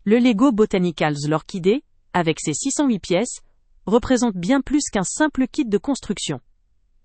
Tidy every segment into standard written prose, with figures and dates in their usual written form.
Le Lego Botanicals l'Orchidée, avec ses 608 pièces, représente bien plus qu'un simple kit de construction.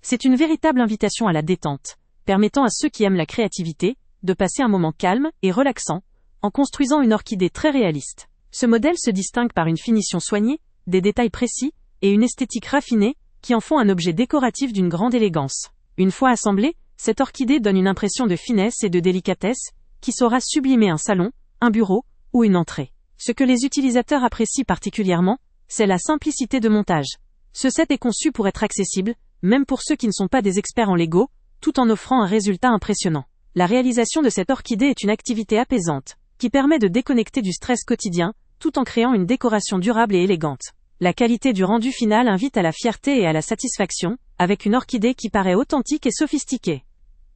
C'est une véritable invitation à la détente, permettant à ceux qui aiment la créativité, de passer un moment calme et relaxant, en construisant une orchidée très réaliste. Ce modèle se distingue par une finition soignée, des détails précis, et une esthétique raffinée, qui en font un objet décoratif d'une grande élégance. Une fois assemblée, cette orchidée donne une impression de finesse et de délicatesse, qui saura sublimer un salon, un bureau, ou une entrée. Ce que les utilisateurs apprécient particulièrement, c'est la simplicité de montage. Ce set est conçu pour être accessible, même pour ceux qui ne sont pas des experts en Lego, tout en offrant un résultat impressionnant. La réalisation de cette orchidée est une activité apaisante, qui permet de déconnecter du stress quotidien, tout en créant une décoration durable et élégante. La qualité du rendu final invite à la fierté et à la satisfaction, avec une orchidée qui paraît authentique et sophistiquée.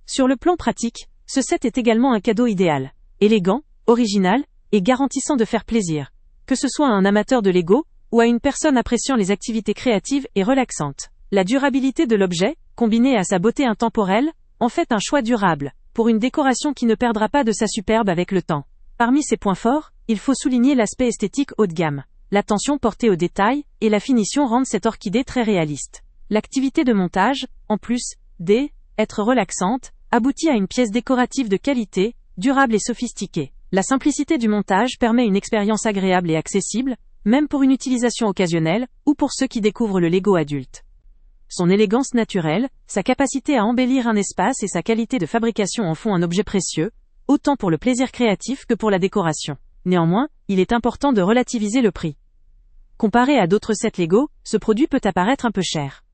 Sur le plan pratique, ce set est également un cadeau idéal, élégant, original, et garantissant de faire plaisir, que ce soit à un amateur de Lego, ou à une personne appréciant les activités créatives et relaxantes. La durabilité de l'objet, combinée à sa beauté intemporelle, en fait un choix durable, pour une décoration qui ne perdra pas de sa superbe avec le temps. Parmi ses points forts, il faut souligner l'aspect esthétique haut de gamme. L'attention portée aux détails, et la finition rendent cette orchidée très réaliste. L'activité de montage, en plus d'être relaxante, aboutit à une pièce décorative de qualité, durable et sophistiquée. La simplicité du montage permet une expérience agréable et accessible, même pour une utilisation occasionnelle, ou pour ceux qui découvrent le Lego adulte. Son élégance naturelle, sa capacité à embellir un espace et sa qualité de fabrication en font un objet précieux, autant pour le plaisir créatif que pour la décoration. Néanmoins, il est important de relativiser le prix. Comparé à d'autres sets Lego, ce produit peut apparaître un peu cher.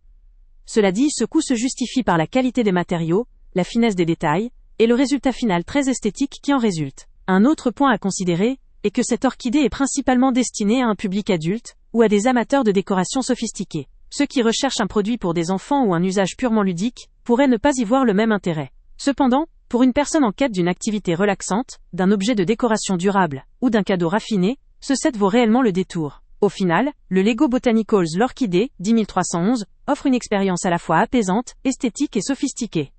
Cela dit, ce coût se justifie par la qualité des matériaux, la finesse des détails, et le résultat final très esthétique qui en résulte. Un autre point à considérer est que cette orchidée est principalement destinée à un public adulte, ou à des amateurs de décoration sophistiquée. Ceux qui recherchent un produit pour des enfants ou un usage purement ludique, pourraient ne pas y voir le même intérêt. Cependant, pour une personne en quête d'une activité relaxante, d'un objet de décoration durable, ou d'un cadeau raffiné, ce set vaut réellement le détour. Au final, le Lego Botanicals l'Orchidée, 10311, offre une expérience à la fois apaisante, esthétique et sophistiquée.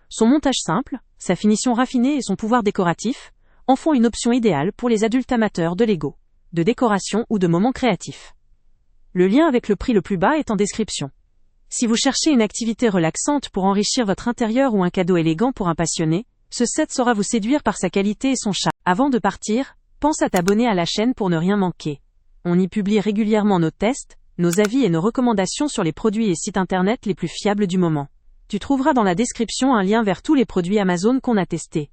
Son montage simple, sa finition raffinée et son pouvoir décoratif, en font une option idéale pour les adultes amateurs de Lego, de décoration ou de moments créatifs. Le lien avec le prix le plus bas est en description. Si vous cherchez une activité relaxante pour enrichir votre intérieur ou un cadeau élégant pour un passionné, ce set saura vous séduire par sa qualité et son charme. Avant de partir, pense à t'abonner à la chaîne pour ne rien manquer. On y publie régulièrement nos tests, nos avis et nos recommandations sur les produits et sites internet les plus fiables du moment. Tu trouveras dans la description un lien vers tous les produits Amazon qu'on a testés.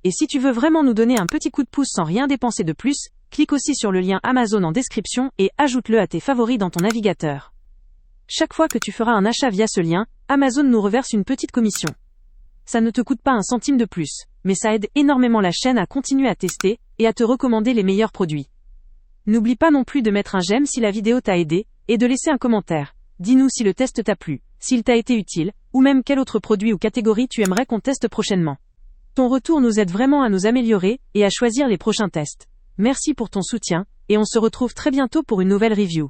Et si tu veux vraiment nous donner un petit coup de pouce sans rien dépenser de plus, clique aussi sur le lien Amazon en description et ajoute-le à tes favoris dans ton navigateur. Chaque fois que tu feras un achat via ce lien, Amazon nous reverse une petite commission. Ça ne te coûte pas un centime de plus, mais ça aide énormément la chaîne à continuer à tester et à te recommander les meilleurs produits. N'oublie pas non plus de mettre un j'aime si la vidéo t'a aidé, et de laisser un commentaire. Dis-nous si le test t'a plu, s'il t'a été utile, ou même quel autre produit ou catégorie tu aimerais qu'on teste prochainement. Ton retour nous aide vraiment à nous améliorer et à choisir les prochains tests. Merci pour ton soutien, et on se retrouve très bientôt pour une nouvelle review.